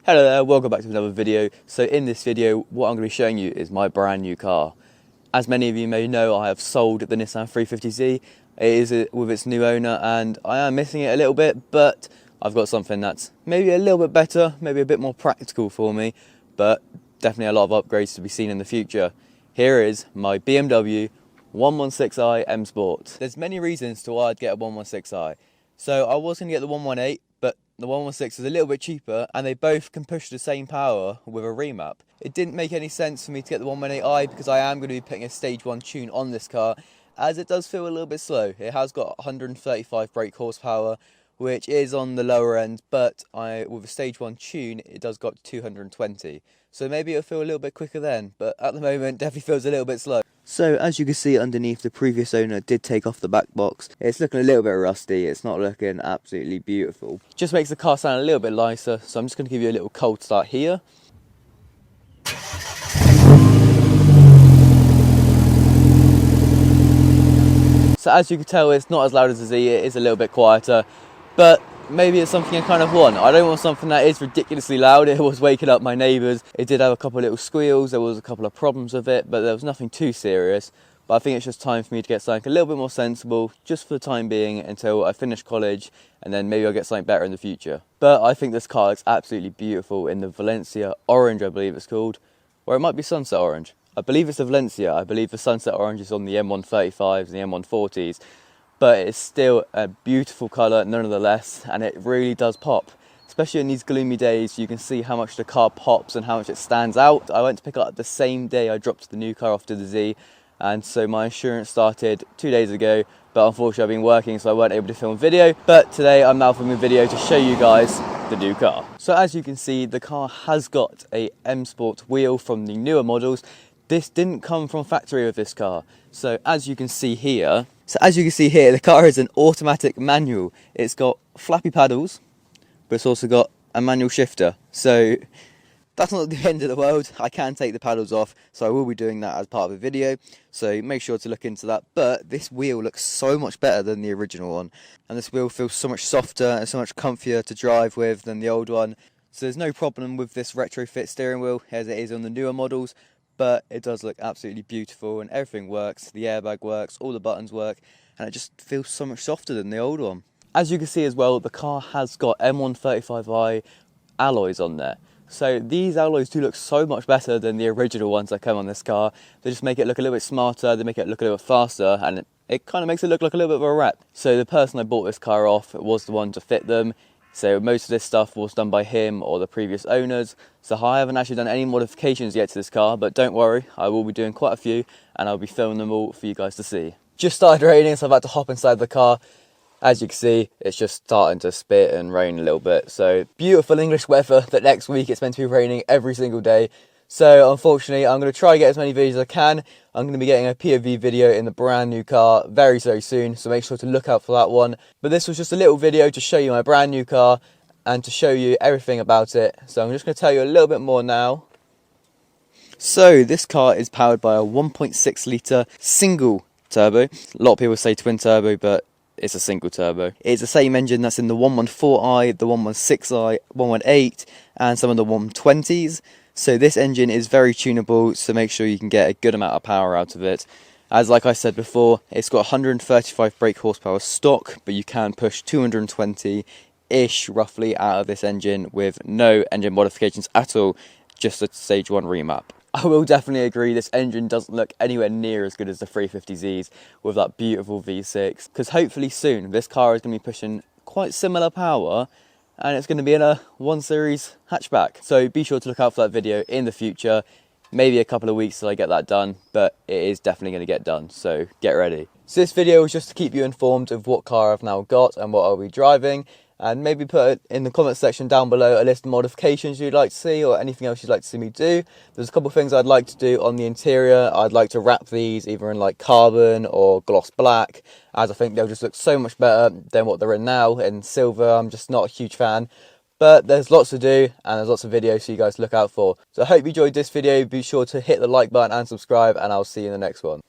Hello there, welcome back to another video. So in this video, what I'm going to be showing you is my brand new car. As many of you may know, I have sold the Nissan 350Z. It is with its new owner and I am missing it a little bit, but I've got something that's maybe a little bit better, maybe a bit more practical for me, but definitely a lot of upgrades to be seen in the future. Here is my BMW 116i M Sport. There's many reasons to why I'd get a 116i. So I was going to get the 118, but the 116 is a little bit cheaper and they both can push the same power with a remap. It didn't make any sense for me to get the 118i because I am going to be putting a stage 1 tune on this car, as it does feel a little bit slow. It has got 135 brake horsepower, which is on the lower end, but with a stage 1 tune it does go up to 220. So maybe it'll feel a little bit quicker then, but at the moment definitely feels a little bit slow. So as you can see underneath, the previous owner did take off the back box. It's looking a little bit rusty, it's not looking absolutely beautiful. Just makes the car sound a little bit lighter, so I'm just going to give you a little cold start here. So as you can tell, it's not as loud as the Z, it is a little bit quieter, but maybe it's something I kind of want. I don't want something that is ridiculously loud. It was waking up my neighbours. It did have a couple of little squeals, there was a couple of problems with it, but there was nothing too serious. But I think it's just time for me to get something a little bit more sensible, just for the time being, until I finish college, and then maybe I'll get something better in the future. But I think this car looks absolutely beautiful in the Valencia Orange, I believe it's called, or it might be Sunset Orange. I believe it's the Valencia. I believe the Sunset Orange is on the M135s and the M140s. But it's still a beautiful colour nonetheless, and it really does pop. Especially in these gloomy days, you can see how much the car pops and how much it stands out. I went to pick up the same day I dropped the new car off to the Z, and so my insurance started 2 days ago, but unfortunately I've been working so I weren't able to film a video. But today I'm now filming a video to show you guys the new car. So as you can see, the car has got a M Sport wheel from the newer models. This didn't come from factory with this car. So as you can see here, the car is an automatic manual. It's got flappy paddles, but it's also got a manual shifter. So that's not the end of the world. I can take the paddles off, so I will be doing that as part of the video. So make sure to look into that. But this wheel looks so much better than the original one. And this wheel feels so much softer and so much comfier to drive with than the old one. So there's no problem with this retrofit steering wheel as it is on the newer models. But it does look absolutely beautiful and everything works. The airbag works, all the buttons work, and it just feels so much softer than the old one. As you can see as well, the car has got M135i alloys on there. So these alloys do look so much better than the original ones that come on this car. They just make it look a little bit smarter, they make it look a little bit faster, and it kind of makes it look like a little bit of a rep. So the person I bought this car off was the one to fit them. So most of this stuff was done by him or the previous owners. So I haven't actually done any modifications yet to this car, but don't worry, I will be doing quite a few and I'll be filming them all for you guys to see. Just started raining, so I've had to hop inside the car. As you can see, it's just starting to spit and rain a little bit. So beautiful English weather that next week it's meant to be raining every single day. So unfortunately, I'm going to try and get as many videos as I can. I'm going to be getting a POV video in the brand new car very soon, so make sure to look out for that one. But this was just a little video to show you my brand new car and to show you everything about it. So I'm just going to tell you a little bit more now. So this car is powered by a 1.6 litre single turbo. A lot of people say twin turbo, but it's a single turbo. It's the same engine that's in the 114i, the 116i, 118 and some of the 120s. So this engine is very tunable, so make sure you can get a good amount of power out of it. As like I said before, it's got 135 brake horsepower stock, but you can push 220-ish roughly out of this engine with no engine modifications at all, just a stage 1 remap. I will definitely agree this engine doesn't look anywhere near as good as the 350Zs with that beautiful V6, because hopefully soon this car is going to be pushing quite similar power, and it's going to be in a 1 Series hatchback. So be sure to look out for that video in the future. Maybe a couple of weeks till I get that done, but it is definitely going to get done, so get ready. So this video was just to keep you informed of what car I've now got and what I'll be driving, and maybe put in the comment section down below a list of modifications you'd like to see or anything else you'd like to see me do. There's a couple of things I'd like to do on the interior. I'd like to wrap these either in like carbon or gloss black, as I think they'll just look so much better than what they're in now. In silver, I'm just not a huge fan. But there's lots to do and there's lots of videos for you guys to look out for. So I hope you enjoyed this video. Be sure to hit the like button and subscribe, and I'll see you in the next one.